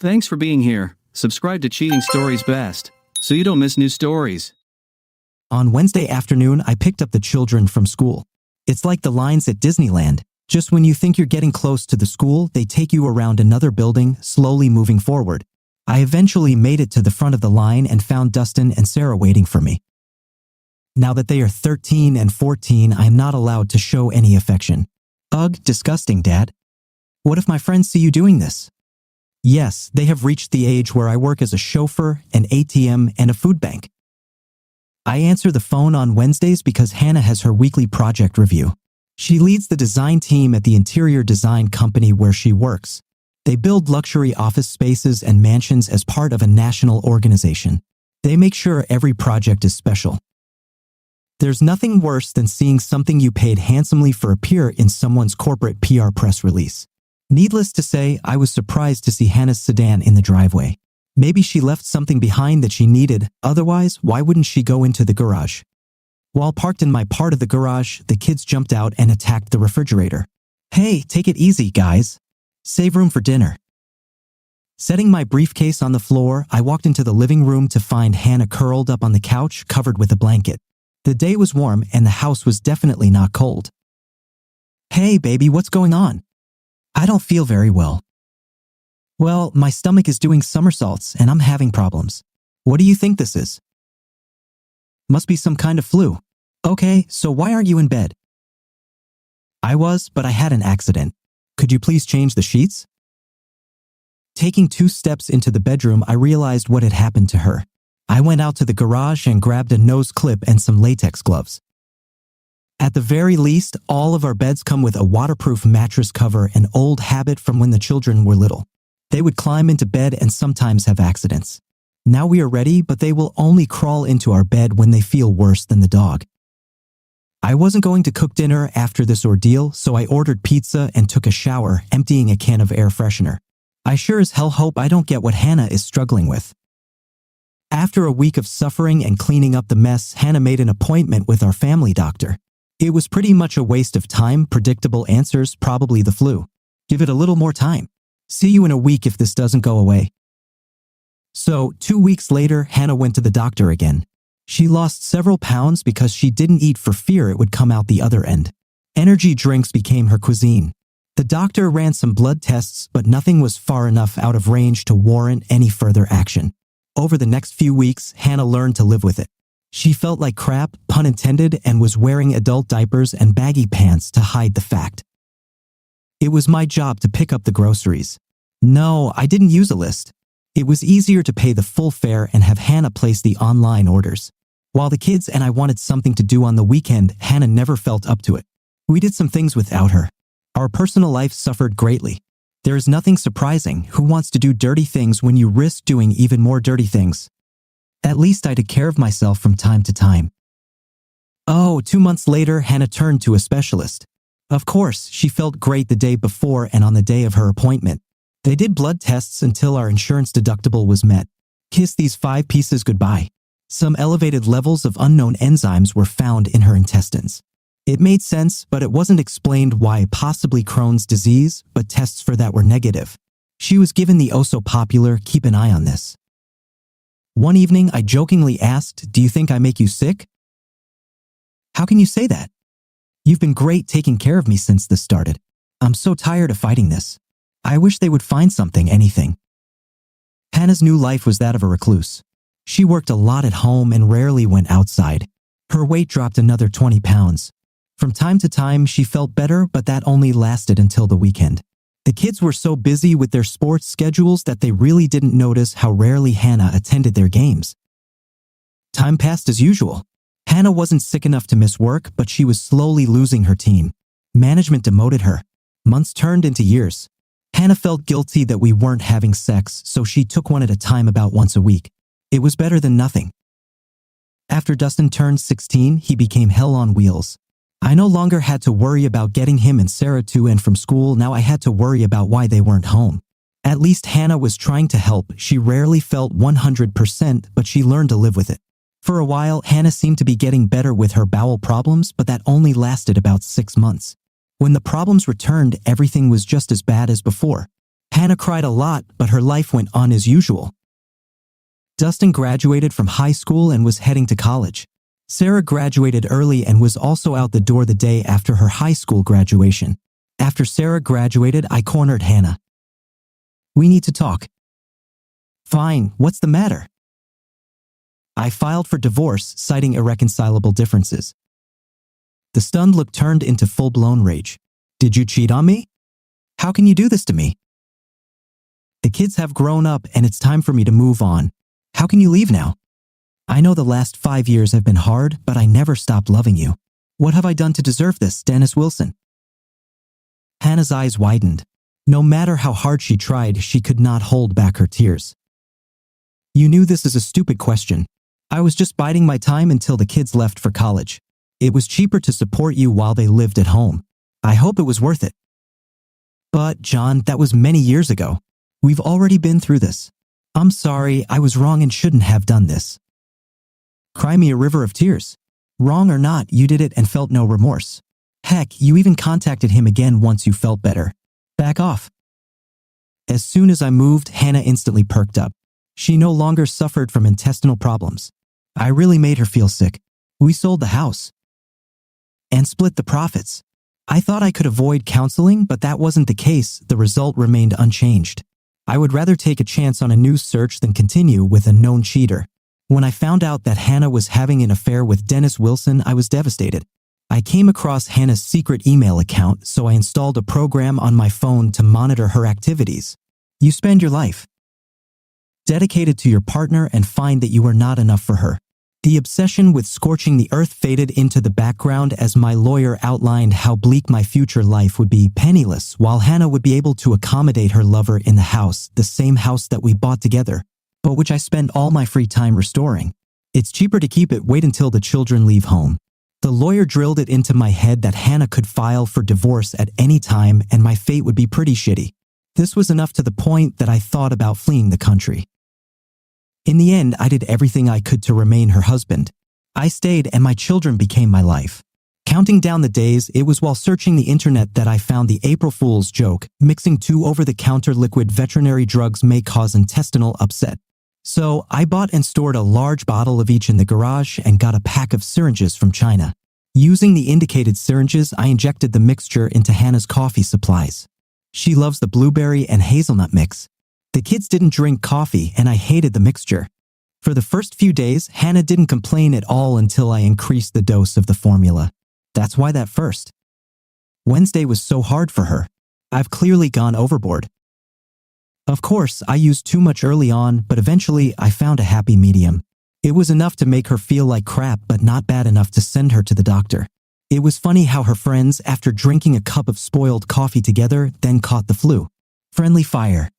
Thanks for being here. Subscribe to Cheating Stories Best, so you don't miss new stories. On Wednesday afternoon, I picked up the children from school. It's like the lines at Disneyland. Just when you think you're getting close to the school, they take you around another building, slowly moving forward. I eventually made it to the front of the line and found Dustin and Sarah waiting for me. Now that they are 13 and 14, I am not allowed to show any affection. Ugh, disgusting, Dad. What if my friends see you doing this? Yes, they have reached the age where I work as a chauffeur, an ATM, and a food bank. I answer the phone on Wednesdays because Hannah has her weekly project review. She leads the design team at the interior design company where she works. They build luxury office spaces and mansions as part of a national organization. They make sure every project is special. There's nothing worse than seeing something you paid handsomely for appear in someone's corporate PR press release. Needless to say, I was surprised to see Hannah's sedan in the driveway. Maybe she left something behind that she needed, otherwise, why wouldn't she go into the garage? While parked in my part of the garage, the kids jumped out and attacked the refrigerator. Hey, take it easy, guys. Save room for dinner. Setting my briefcase on the floor, I walked into the living room to find Hannah curled up on the couch, covered with a blanket. The day was warm and the house was definitely not cold. Hey, baby, what's going on? I don't feel very well. Well, my stomach is doing somersaults and I'm having problems. What do you think this is? Must be some kind of flu. Okay, so why aren't you in bed? I was, but I had an accident. Could you please change the sheets? Taking 2 steps into the bedroom, I realized what had happened to her. I went out to the garage and grabbed a nose clip and some latex gloves. At the very least, all of our beds come with a waterproof mattress cover, an old habit from when the children were little. They would climb into bed and sometimes have accidents. Now we are ready, but they will only crawl into our bed when they feel worse than the dog. I wasn't going to cook dinner after this ordeal, so I ordered pizza and took a shower, emptying a can of air freshener. I sure as hell hope I don't get what Hannah is struggling with. After a week of suffering and cleaning up the mess, Hannah made an appointment with our family doctor. It was pretty much a waste of time, predictable answers, probably the flu. Give it a little more time. See you in a week if this doesn't go away. So, 2 weeks later, Hannah went to the doctor again. She lost several pounds because she didn't eat for fear it would come out the other end. Energy drinks became her cuisine. The doctor ran some blood tests, but nothing was far enough out of range to warrant any further action. Over the next few weeks, Hannah learned to live with it. She felt like crap, pun intended, and was wearing adult diapers and baggy pants to hide the fact. It was my job to pick up the groceries. No, I didn't use a list. It was easier to pay the full fare and have Hannah place the online orders. While the kids and I wanted something to do on the weekend, Hannah never felt up to it. We did some things without her. Our personal life suffered greatly. There is nothing surprising. Who wants to do dirty things when you risk doing even more dirty things? At least I took care of myself from time to time. Oh, 2 months later, Hannah turned to a specialist. Of course, she felt great the day before and on the day of her appointment. They did blood tests until our insurance deductible was met. Kiss these 5 pieces goodbye. Some elevated levels of unknown enzymes were found in her intestines. It made sense, but it wasn't explained why possibly Crohn's disease, but tests for that were negative. She was given the oh-so-popular keep an eye on this. One evening, I jokingly asked, "Do you think I make you sick?" "How can you say that? You've been great taking care of me since this started. I'm so tired of fighting this. I wish they would find something, anything." Hannah's new life was that of a recluse. She worked a lot at home and rarely went outside. Her weight dropped another 20 pounds. From time to time, she felt better, but that only lasted until the weekend. The kids were so busy with their sports schedules that they really didn't notice how rarely Hannah attended their games. Time passed as usual. Hannah wasn't sick enough to miss work, but she was slowly losing her team. Management demoted her. Months turned into years. Hannah felt guilty that we weren't having sex, so she took one at a time about once a week. It was better than nothing. After Dustin turned 16, he became hell on wheels. I no longer had to worry about getting him and Sarah to and from school. Now I had to worry about why they weren't home. At least Hannah was trying to help. She rarely felt 100%, but she learned to live with it. For a while, Hannah seemed to be getting better with her bowel problems, but that only lasted about 6 months. When the problems returned, everything was just as bad as before. Hannah cried a lot, but her life went on as usual. Dustin graduated from high school and was heading to college. Sarah graduated early and was also out the door the day after her high school graduation. After Sarah graduated, I cornered Hannah. "We need to talk." "Fine, what's the matter?" I filed for divorce, citing irreconcilable differences. The stunned look turned into full-blown rage. "Did you cheat on me? How can you do this to me? The kids have grown up and it's time for me to move on. How can you leave now? I know the last 5 years have been hard, but I never stopped loving you. What have I done to deserve this, Dennis Wilson?" Hannah's eyes widened. No matter how hard she tried, she could not hold back her tears. "You knew this is a stupid question. I was just biding my time until the kids left for college. It was cheaper to support you while they lived at home. I hope it was worth it." "But, John, that was many years ago. We've already been through this. I'm sorry, I was wrong and shouldn't have done this." "Cry me a river of tears. Wrong or not, you did it and felt no remorse. Heck, you even contacted him again once you felt better. Back off." As soon as I moved, Hannah instantly perked up. She no longer suffered from intestinal problems. I really made her feel sick. We sold the house and split the profits. I thought I could avoid counseling, but that wasn't the case. The result remained unchanged. I would rather take a chance on a news search than continue with a known cheater. When I found out that Hannah was having an affair with Dennis Wilson, I was devastated. I came across Hannah's secret email account, so I installed a program on my phone to monitor her activities. You spend your life dedicated to your partner and find that you are not enough for her. The obsession with scorching the earth faded into the background as my lawyer outlined how bleak my future life would be, penniless, while Hannah would be able to accommodate her lover in the house, the same house that we bought together, but which I spend all my free time restoring. It's cheaper to keep it, wait until the children leave home. The lawyer drilled it into my head that Hannah could file for divorce at any time and my fate would be pretty shitty. This was enough to the point that I thought about fleeing the country. In the end, I did everything I could to remain her husband. I stayed and my children became my life. Counting down the days, it was while searching the internet that I found the April Fool's joke: mixing 2 over-the-counter liquid veterinary drugs may cause intestinal upset. So I bought and stored a large bottle of each in the garage and got a pack of syringes from China. Using the indicated syringes, I injected the mixture into Hannah's coffee supplies. She loves the blueberry and hazelnut mix. The kids didn't drink coffee and I hated the mixture. For the first few days, Hannah didn't complain at all until I increased the dose of the formula. That's why that first Wednesday was so hard for her. I've clearly gone overboard. Of course, I used too much early on, but eventually I found a happy medium. It was enough to make her feel like crap, but not bad enough to send her to the doctor. It was funny how her friends, after drinking a cup of spoiled coffee together, then caught the flu. Friendly fire.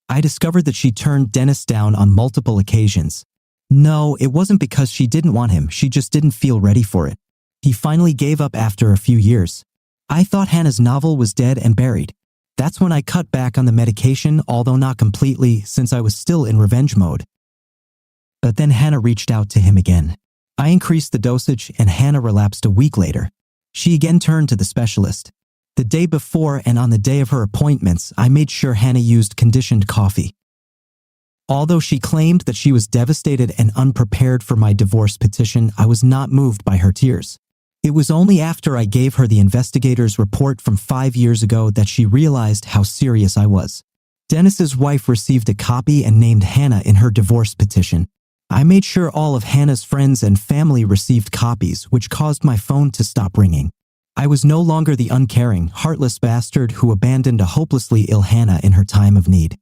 I discovered that she turned Dennis down on multiple occasions. No, it wasn't because she didn't want him, she just didn't feel ready for it. He finally gave up after a few years. I thought Hannah's novel was dead and buried. That's when I cut back on the medication, although not completely, since I was still in revenge mode. But then Hannah reached out to him again. I increased the dosage and Hannah relapsed a week later. She again turned to the specialist. The day before and on the day of her appointments, I made sure Hannah used conditioned coffee. Although she claimed that she was devastated and unprepared for my divorce petition, I was not moved by her tears. It was only after I gave her the investigator's report from 5 years ago that she realized how serious I was. Dennis's wife received a copy and named Hannah in her divorce petition. I made sure all of Hannah's friends and family received copies, which caused my phone to stop ringing. I was no longer the uncaring, heartless bastard who abandoned a hopelessly ill Hannah in her time of need.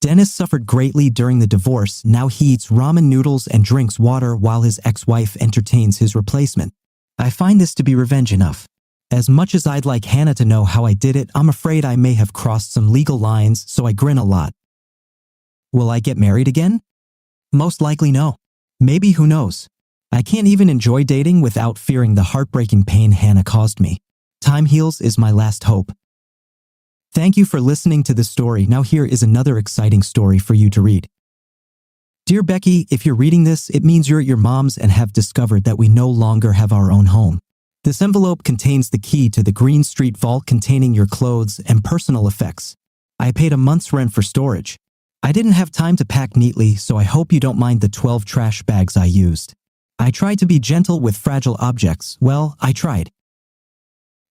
Dennis suffered greatly during the divorce. Now he eats ramen noodles and drinks water while his ex-wife entertains his replacement. I find this to be revenge enough. As much as I'd like Hannah to know how I did it, I'm afraid I may have crossed some legal lines, so I grin a lot. Will I get married again? Most likely no. Maybe, who knows? I can't even enjoy dating without fearing the heartbreaking pain Hannah caused me. Time heals is my last hope. Thank you for listening to this story. Now here is another exciting story for you to read. Dear Becky, if you're reading this, it means you're at your mom's and have discovered that we no longer have our own home. This envelope contains the key to the Green Street vault containing your clothes and personal effects. I paid a month's rent for storage. I didn't have time to pack neatly, so I hope you don't mind the 12 trash bags I used. I tried to be gentle with fragile objects. Well, I tried.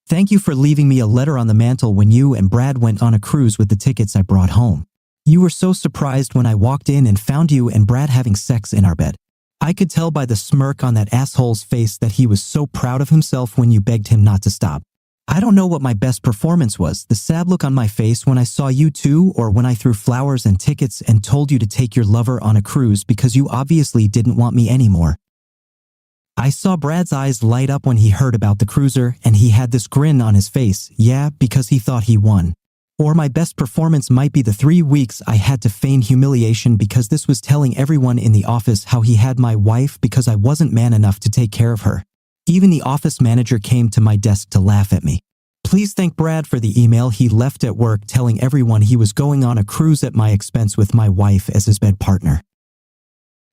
Thank you for leaving me a letter on the mantel when you and Brad went on a cruise with the tickets I brought home. You were so surprised when I walked in and found you and Brad having sex in our bed. I could tell by the smirk on that asshole's face that he was so proud of himself when you begged him not to stop. I don't know what my best performance was, the sad look on my face when I saw you two, or when I threw flowers and tickets and told you to take your lover on a cruise because you obviously didn't want me anymore. I saw Brad's eyes light up when he heard about the cruiser, and he had this grin on his face, yeah, because he thought he won. Or my best performance might be the 3 weeks I had to feign humiliation because this was telling everyone in the office how he had my wife because I wasn't man enough to take care of her. Even the office manager came to my desk to laugh at me. Please thank Brad for the email he left at work telling everyone he was going on a cruise at my expense with my wife as his bed partner.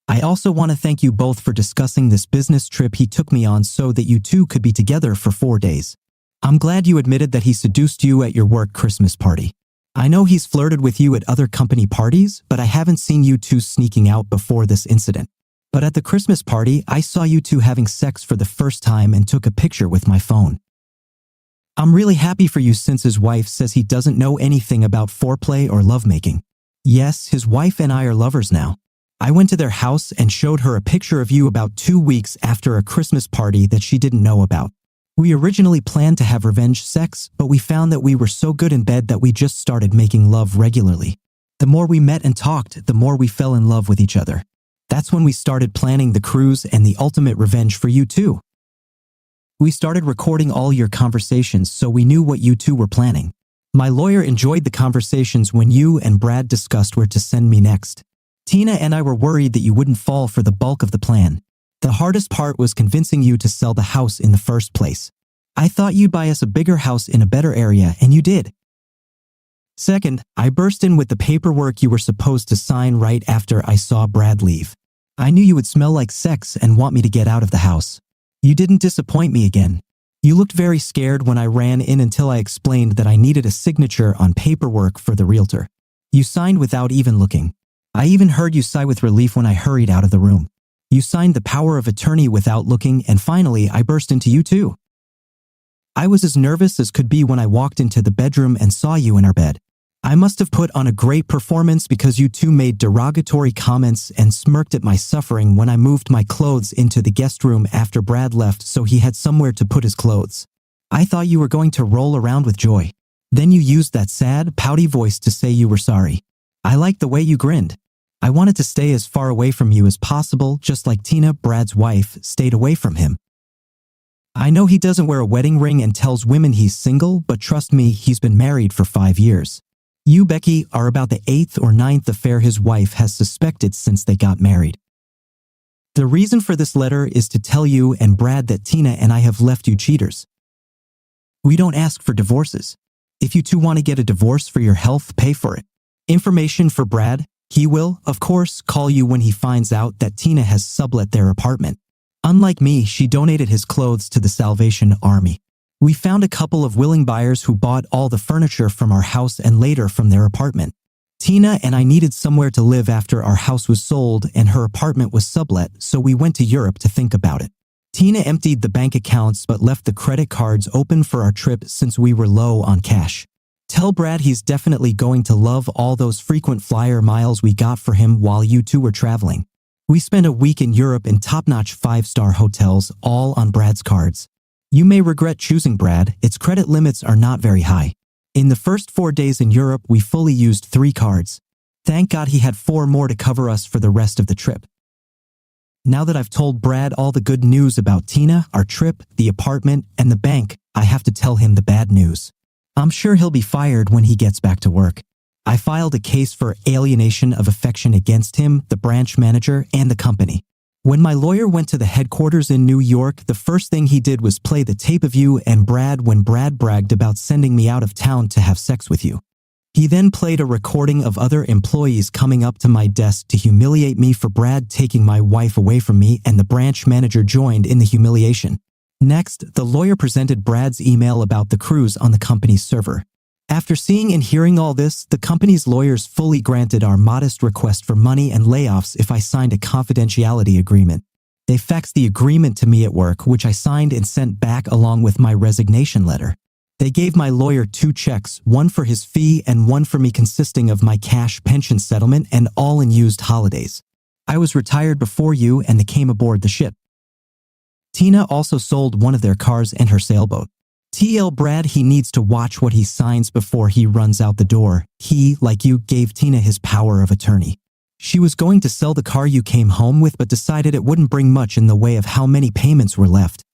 I also want to thank you both for discussing this business trip he took me on so that you two could be together for 4 days. I'm glad you admitted that he seduced you at your work Christmas party. I know he's flirted with you at other company parties, but I haven't seen you two sneaking out before this incident. But at the Christmas party, I saw you two having sex for the first time and took a picture with my phone. I'm really happy for you since his wife says he doesn't know anything about foreplay or lovemaking. Yes, his wife and I are lovers now. I went to their house and showed her a picture of you about 2 weeks after a Christmas party that she didn't know about. We originally planned to have revenge sex, but we found that we were so good in bed that we just started making love regularly. The more we met and talked, the more we fell in love with each other. That's when we started planning the cruise and the ultimate revenge for you two. We started recording all your conversations so we knew what you two were planning. My lawyer enjoyed the conversations when you and Brad discussed where to send me next. Tina and I were worried that you wouldn't fall for the bulk of the plan. The hardest part was convincing you to sell the house in the first place. I thought you'd buy us a bigger house in a better area, and you did. Second, I burst in with the paperwork you were supposed to sign right after I saw Brad leave. I knew you would smell like sex and want me to get out of the house. You didn't disappoint me again. You looked very scared when I ran in until I explained that I needed a signature on paperwork for the realtor. You signed without even looking. I even heard you sigh with relief when I hurried out of the room. You signed the power of attorney without looking, and finally I burst into you too. I was as nervous as could be when I walked into the bedroom and saw you in our bed. I must have put on a great performance because you two made derogatory comments and smirked at my suffering when I moved my clothes into the guest room after Brad left so he had somewhere to put his clothes. I thought you were going to roll around with joy. Then you used that sad, pouty voice to say you were sorry. I liked the way you grinned. I wanted to stay as far away from you as possible, just like Tina, Brad's wife, stayed away from him. I know he doesn't wear a wedding ring and tells women he's single, but trust me, he's been married for 5 years. You, Becky, are about the 8th or 9th affair his wife has suspected since they got married. The reason for this letter is to tell you and Brad that Tina and I have left you cheaters. We don't ask for divorces. If you two want to get a divorce for your health, pay for it. Information for Brad. He will, of course, call you when he finds out that Tina has sublet their apartment. Unlike me, she donated his clothes to the Salvation Army. We found a couple of willing buyers who bought all the furniture from our house and later from their apartment. Tina and I needed somewhere to live after our house was sold and her apartment was sublet, so we went to Europe to think about it. Tina emptied the bank accounts but left the credit cards open for our trip since we were low on cash. Tell Brad he's definitely going to love all those frequent flyer miles we got for him while you two were traveling. We spent a week in Europe in top-notch 5-star hotels, all on Brad's cards. You may regret choosing Brad, its credit limits are not very high. In the first 4 days in Europe, we fully used 3 cards. Thank God he had 4 more to cover us for the rest of the trip. Now that I've told Brad all the good news about Tina, our trip, the apartment, and the bank, I have to tell him the bad news. I'm sure he'll be fired when he gets back to work. I filed a case for alienation of affection against him, the branch manager, and the company. When my lawyer went to the headquarters in New York, the first thing he did was play the tape of you and Brad when Brad bragged about sending me out of town to have sex with you. He then played a recording of other employees coming up to my desk to humiliate me for Brad taking my wife away from me, and the branch manager joined in the humiliation. Next, the lawyer presented Brad's email about the cruise on the company's server. After seeing and hearing all this, the company's lawyers fully granted our modest request for money and layoffs if I signed a confidentiality agreement. They faxed the agreement to me at work, which I signed and sent back along with my resignation letter. They gave my lawyer 2 checks, one for his fee and one for me, consisting of my cash pension settlement and all unused holidays. I was retired before you and they came aboard the ship. Tina also sold one of their cars and her sailboat. TL Brad, he needs to watch what he signs before he runs out the door. He, like you, gave Tina his power of attorney. She was going to sell the car you came home with but decided it wouldn't bring much in the way of how many payments were left.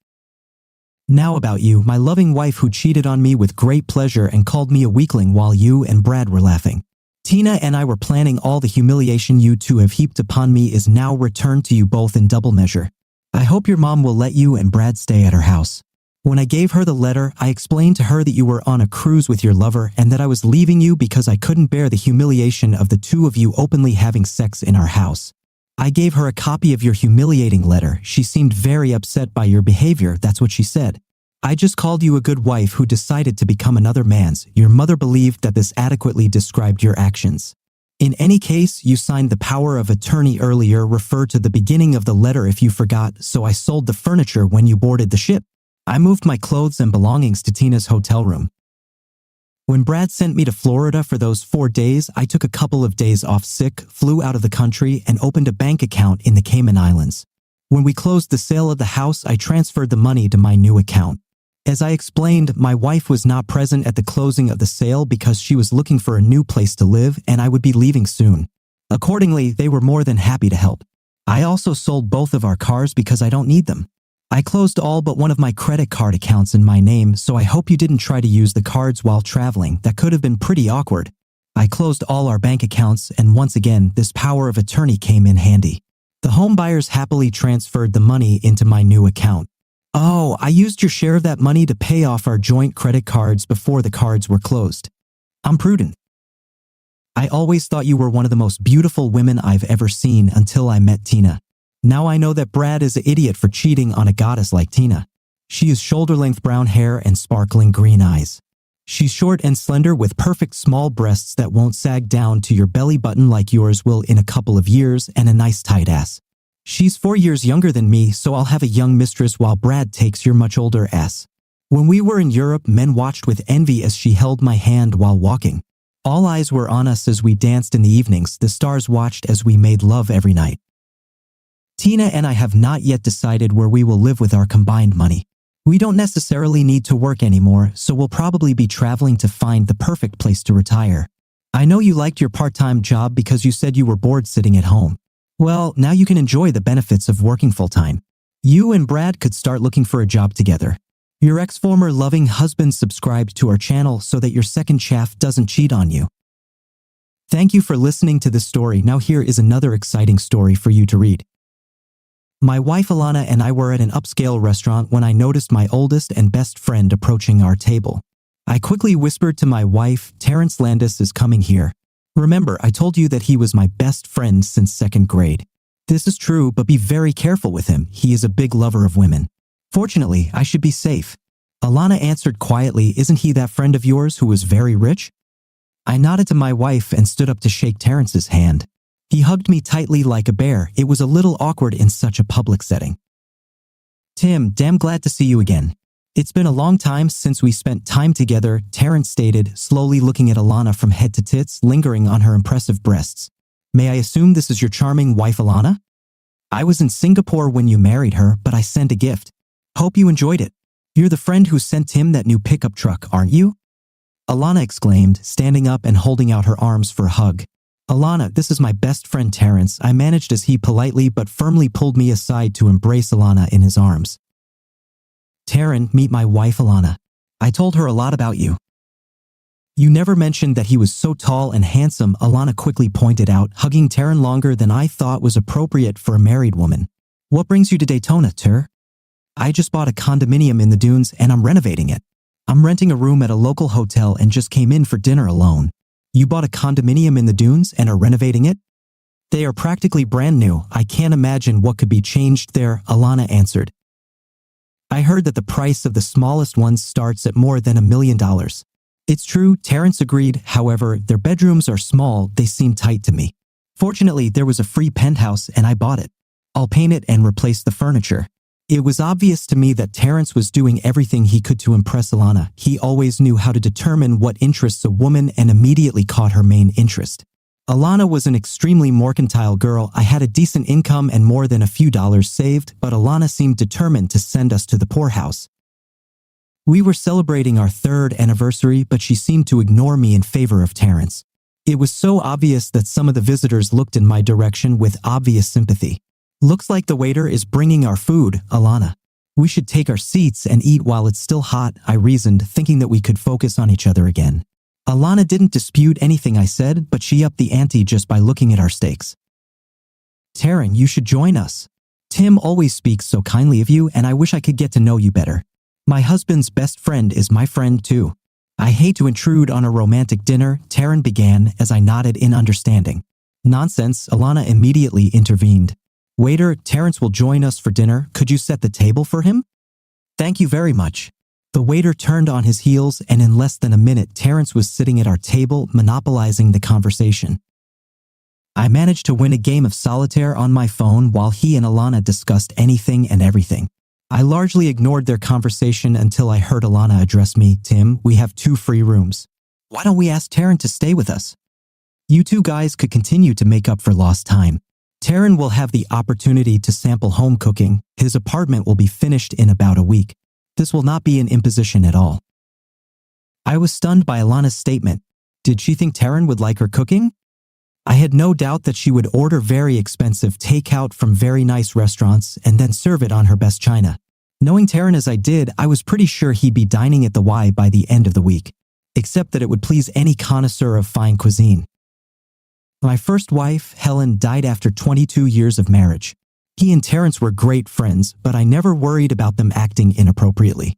Now about you, my loving wife who cheated on me with great pleasure and called me a weakling while you and Brad were laughing. Tina and I were planning all the humiliation you two have heaped upon me is now returned to you both in double measure. I hope your mom will let you and Brad stay at her house. When I gave her the letter, I explained to her that you were on a cruise with your lover and that I was leaving you because I couldn't bear the humiliation of the two of you openly having sex in our house. I gave her a copy of your humiliating letter. She seemed very upset by your behavior, that's what she said. I just called you a good wife who decided to become another man's. Your mother believed that this adequately described your actions. In any case, you signed the power of attorney earlier, refer to the beginning of the letter if you forgot, so I sold the furniture when you boarded the ship. I moved my clothes and belongings to Tina's hotel room. When Brad sent me to Florida for those 4 days, I took a couple of days off sick, flew out of the country, and opened a bank account in the Cayman Islands. When we closed the sale of the house, I transferred the money to my new account. As I explained, my wife was not present at the closing of the sale because she was looking for a new place to live and I would be leaving soon. Accordingly, they were more than happy to help. I also sold both of our cars because I don't need them. I closed all but one of my credit card accounts in my name, so I hope you didn't try to use the cards while traveling. That could have been pretty awkward. I closed all our bank accounts, and once again, this power of attorney came in handy. The home buyers happily transferred the money into my new account. Oh, I used your share of that money to pay off our joint credit cards before the cards were closed. I'm prudent. I always thought you were one of the most beautiful women I've ever seen until I met Tina. Now I know that Brad is an idiot for cheating on a goddess like Tina. She has shoulder-length brown hair and sparkling green eyes. She's short and slender with perfect small breasts that won't sag down to your belly button like yours will in a couple of years, and a nice tight ass. She's 4 years younger than me, so I'll have a young mistress while Brad takes your much older ass. When we were in Europe, men watched with envy as she held my hand while walking. All eyes were on us as we danced in the evenings. The stars watched as we made love every night. Tina and I have not yet decided where we will live with our combined money. We don't necessarily need to work anymore, so we'll probably be traveling to find the perfect place to retire. I know you liked your part-time job because you said you were bored sitting at home. Well, now you can enjoy the benefits of working full-time. You and Brad could start looking for a job together. Your ex-former loving husband subscribed to our channel so that your second chaff doesn't cheat on you. Thank you for listening to this story. Now here is another exciting story for you to read. My wife Alana and I were at an upscale restaurant when I noticed my oldest and best friend approaching our table. I quickly whispered to my wife, Terrence Landis is coming here. Remember, I told you that he was my best friend since 2nd grade. This is true, but be very careful with him. He is a big lover of women. Fortunately, I should be safe. Alana answered quietly, isn't he that friend of yours who was very rich? I nodded to my wife and stood up to shake Terrence's hand. He hugged me tightly like a bear. It was a little awkward in such a public setting. Tim, damn glad to see you again. It's been a long time since we spent time together, Terrence stated, slowly looking at Alana from head to tits, lingering on her impressive breasts. May I assume this is your charming wife Alana? I was in Singapore when you married her, but I sent a gift. Hope you enjoyed it. You're the friend who sent Tim that new pickup truck, aren't you? Alana exclaimed, standing up and holding out her arms for a hug. Alana, this is my best friend Terrence. I managed as he politely but firmly pulled me aside to embrace Alana in his arms. Taryn, meet my wife Alana. I told her a lot about you. You never mentioned that he was so tall and handsome, Alana quickly pointed out, hugging Taryn longer than I thought was appropriate for a married woman. What brings you to Daytona, Ter? I just bought a condominium in the dunes and I'm renovating it. I'm renting a room at a local hotel and just came in for dinner alone. You bought a condominium in the dunes and are renovating it? They are practically brand new. I can't imagine what could be changed there, Alana answered. I heard that the price of the smallest ones starts at more than $1 million. It's true, Terrence agreed. However, their bedrooms are small, they seem tight to me. Fortunately, there was a free penthouse and I bought it. I'll paint it and replace the furniture. It was obvious to me that Terrence was doing everything he could to impress Alana. He always knew how to determine what interests a woman and immediately caught her main interest. Alana was an extremely mercantile girl. I had a decent income and more than a few dollars saved, but Alana seemed determined to send us to the poorhouse. We were celebrating our 3rd anniversary, but she seemed to ignore me in favor of Terrence. It was so obvious that some of the visitors looked in my direction with obvious sympathy. Looks like the waiter is bringing our food, Alana. We should take our seats and eat while it's still hot, I reasoned, thinking that we could focus on each other again. Alana didn't dispute anything I said, but she upped the ante just by looking at our steaks. Taryn, you should join us. Tim always speaks so kindly of you, and I wish I could get to know you better. My husband's best friend is my friend too. I hate to intrude on a romantic dinner, Taryn began as I nodded in understanding. Nonsense, Alana immediately intervened. Waiter, Terrence will join us for dinner. Could you set the table for him? Thank you very much. The waiter turned on his heels, and in less than a minute, Terrence was sitting at our table, monopolizing the conversation. I managed to win a game of solitaire on my phone while he and Alana discussed anything and everything. I largely ignored their conversation until I heard Alana address me. Tim, we have 2 free rooms. Why don't we ask Taryn to stay with us? You 2 guys could continue to make up for lost time. Taryn will have the opportunity to sample home cooking. His apartment will be finished in about a week. This will not be an imposition at all. I was stunned by Alana's statement. Did she think Taryn would like her cooking? I had no doubt that she would order very expensive takeout from very nice restaurants and then serve it on her best china. Knowing Taryn as I did, I was pretty sure he'd be dining at the Y by the end of the week, except that it would please any connoisseur of fine cuisine. My first wife, Helen, died after 22 years of marriage. He and Terrence were great friends, but I never worried about them acting inappropriately.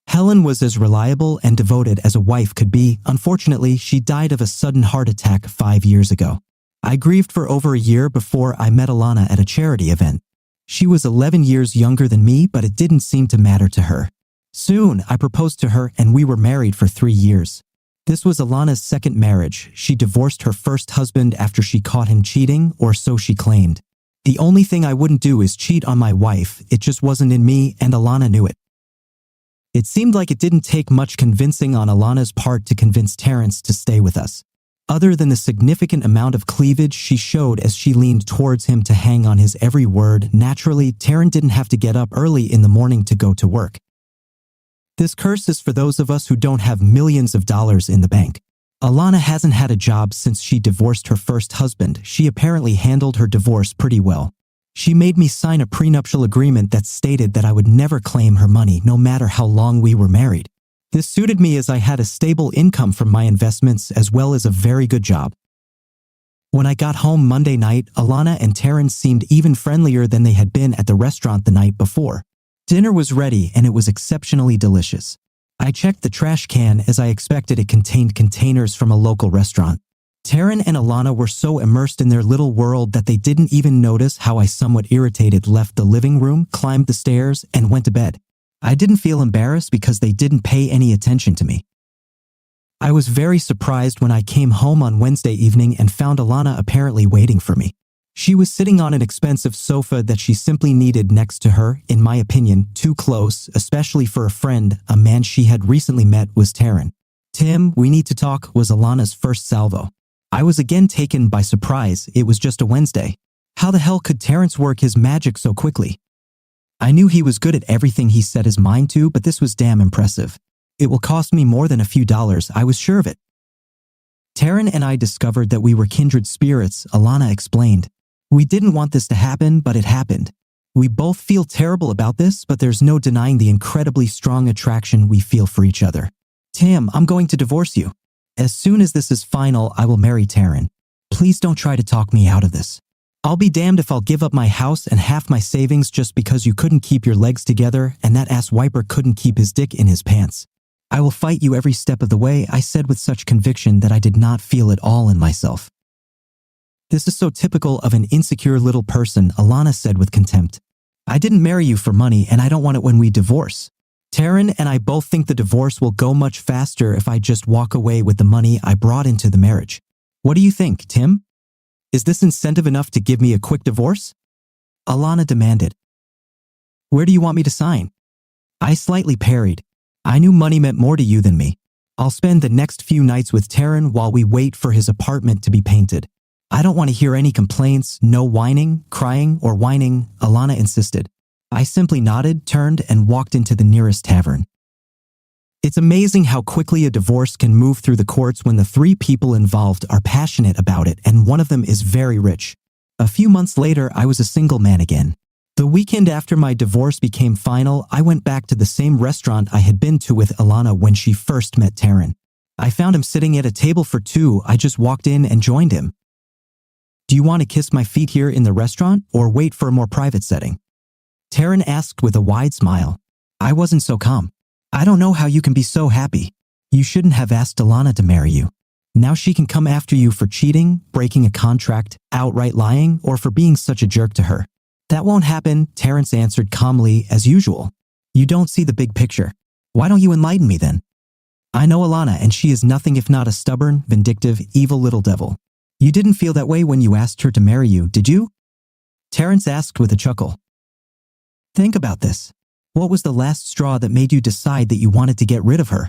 Helen was as reliable and devoted as a wife could be. Unfortunately, she died of a sudden heart attack 5 years ago. I grieved for over a year before I met Alana at a charity event. She was 11 years younger than me, but it didn't seem to matter to her. Soon, I proposed to her and we were married for 3 years. This was Alana's second marriage. She divorced her first husband after she caught him cheating, or so she claimed. The only thing I wouldn't do is cheat on my wife. It just wasn't in me, and Alana knew it. It seemed like it didn't take much convincing on Alana's part to convince Terrence to stay with us. Other than the significant amount of cleavage she showed as she leaned towards him to hang on his every word, naturally, Taryn didn't have to get up early in the morning to go to work. This curse is for those of us who don't have millions of dollars in the bank. Alana hasn't had a job since she divorced her first husband. She apparently handled her divorce pretty well. She made me sign a prenuptial agreement that stated that I would never claim her money no matter how long we were married. This suited me as I had a stable income from my investments as well as a very good job. When I got home Monday night, Alana and Taryn seemed even friendlier than they had been at the restaurant the night before. Dinner was ready and it was exceptionally delicious. I checked the trash can as I expected it contained containers from a local restaurant. Taryn and Alana were so immersed in their little world that they didn't even notice how I, somewhat irritated, left the living room, climbed the stairs, and went to bed. I didn't feel embarrassed because they didn't pay any attention to me. I was very surprised when I came home on Wednesday evening and found Alana apparently waiting for me. She was sitting on an expensive sofa that she simply needed next to her, in my opinion, too close, especially for a friend. A man she had recently met was Taryn. Tim, we need to talk, was Alana's first salvo. I was again taken by surprise. It was just a Wednesday. How the hell could Terrence work his magic so quickly? I knew he was good at everything he set his mind to, but this was damn impressive. It will cost me more than a few dollars, I was sure of it. Taryn and I discovered that we were kindred spirits, Alana explained. We didn't want this to happen, but it happened. We both feel terrible about this, but there's no denying the incredibly strong attraction we feel for each other. Tim, I'm going to divorce you. As soon as this is final, I will marry Taryn. Please don't try to talk me out of this. I'll be damned if I'll give up my house and half my savings just because you couldn't keep your legs together and that ass wiper couldn't keep his dick in his pants. I will fight you every step of the way, I said with such conviction that I did not feel it all in myself. This is so typical of an insecure little person, Alana said with contempt. I didn't marry you for money and I don't want it when we divorce. Taryn and I both think the divorce will go much faster if I just walk away with the money I brought into the marriage. What do you think, Tim? Is this incentive enough to give me a quick divorce? Alana demanded. Where do you want me to sign? I slightly parried. I knew money meant more to you than me. I'll spend the next few nights with Taryn while we wait for his apartment to be painted. I don't want to hear any complaints, no whining, crying, or whining, Alana insisted. I simply nodded, turned, and walked into the nearest tavern. It's amazing how quickly a divorce can move through the courts when the three people involved are passionate about it and one of them is very rich. A few months later, I was a single man again. The weekend after my divorce became final, I went back to the same restaurant I had been to with Alana when she first met Taryn. I found him sitting at a table for two. I just walked in and joined him. Do you want to kiss my feet here in the restaurant or wait for a more private setting? Taryn asked with a wide smile. I wasn't so calm. I don't know how you can be so happy. You shouldn't have asked Alana to marry you. Now she can come after you for cheating, breaking a contract, outright lying, or for being such a jerk to her. That won't happen, Terrence answered calmly as usual. You don't see the big picture. Why don't you enlighten me then? I know Alana and she is nothing if not a stubborn, vindictive, evil little devil. You didn't feel that way when you asked her to marry you, did you? Terrence asked with a chuckle. Think about this. What was the last straw that made you decide that you wanted to get rid of her?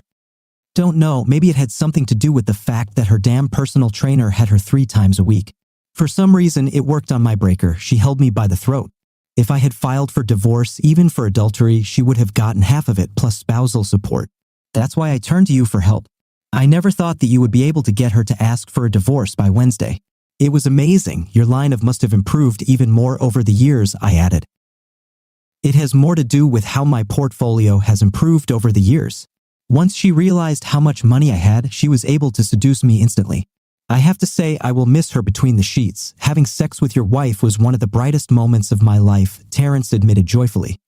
Don't know, maybe it had something to do with the fact that her damn personal trainer had her 3 times a week. For some reason, it worked on my breaker. She held me by the throat. If I had filed for divorce, even for adultery, she would have gotten half of it plus spousal support. That's why I turned to you for help. I never thought that you would be able to get her to ask for a divorce by Wednesday. It was amazing. Your line of must have improved even more over the years, I added. It has more to do with how my portfolio has improved over the years. Once she realized how much money I had, she was able to seduce me instantly. I have to say I will miss her between the sheets. Having sex with your wife was one of the brightest moments of my life, Terrence admitted joyfully.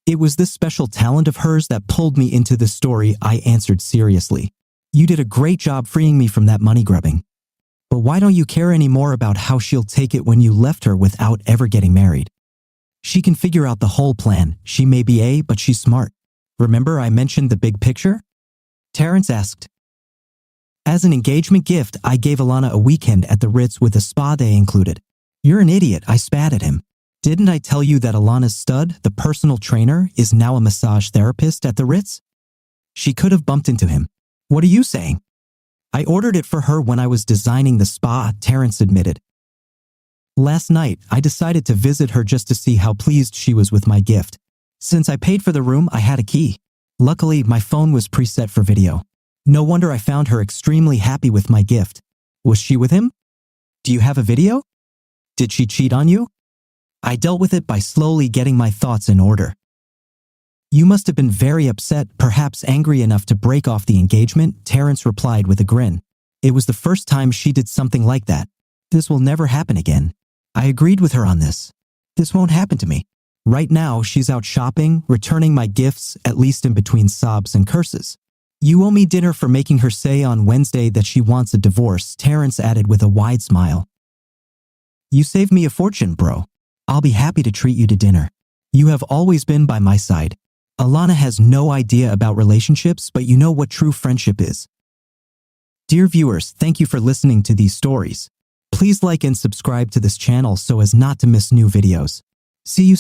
It was this special talent of hers that pulled me into this story, I answered seriously. You did a great job freeing me from that money grubbing. But why don't you care any more about how she'll take it when you left her without ever getting married? She can figure out the whole plan. She may be but she's smart. Remember I mentioned the big picture? Terrence asked. As an engagement gift, I gave Alana a weekend at the Ritz with a spa day included. You're an idiot, I spat at him. Didn't I tell you that Alana's stud, the personal trainer, is now a massage therapist at the Ritz? She could have bumped into him. What are you saying? I ordered it for her when I was designing the spa, Terrence admitted. Last night, I decided to visit her just to see how pleased she was with my gift. Since I paid for the room, I had a key. Luckily, my phone was preset for video. No wonder I found her extremely happy with my gift. Was she with him? Do you have a video? Did she cheat on you? I dealt with it by slowly getting my thoughts in order. You must have been very upset, perhaps angry enough to break off the engagement, Terrence replied with a grin. It was the first time she did something like that. This will never happen again. I agreed with her on this. This won't happen to me. Right now, she's out shopping, returning my gifts, at least in between sobs and curses. You owe me dinner for making her say on Wednesday that she wants a divorce, Terrence added with a wide smile. You saved me a fortune, bro. I'll be happy to treat you to dinner. You have always been by my side. Alana has no idea about relationships, but you know what true friendship is. Dear viewers, thank you for listening to these stories. Please like and subscribe to this channel so as not to miss new videos. See you soon.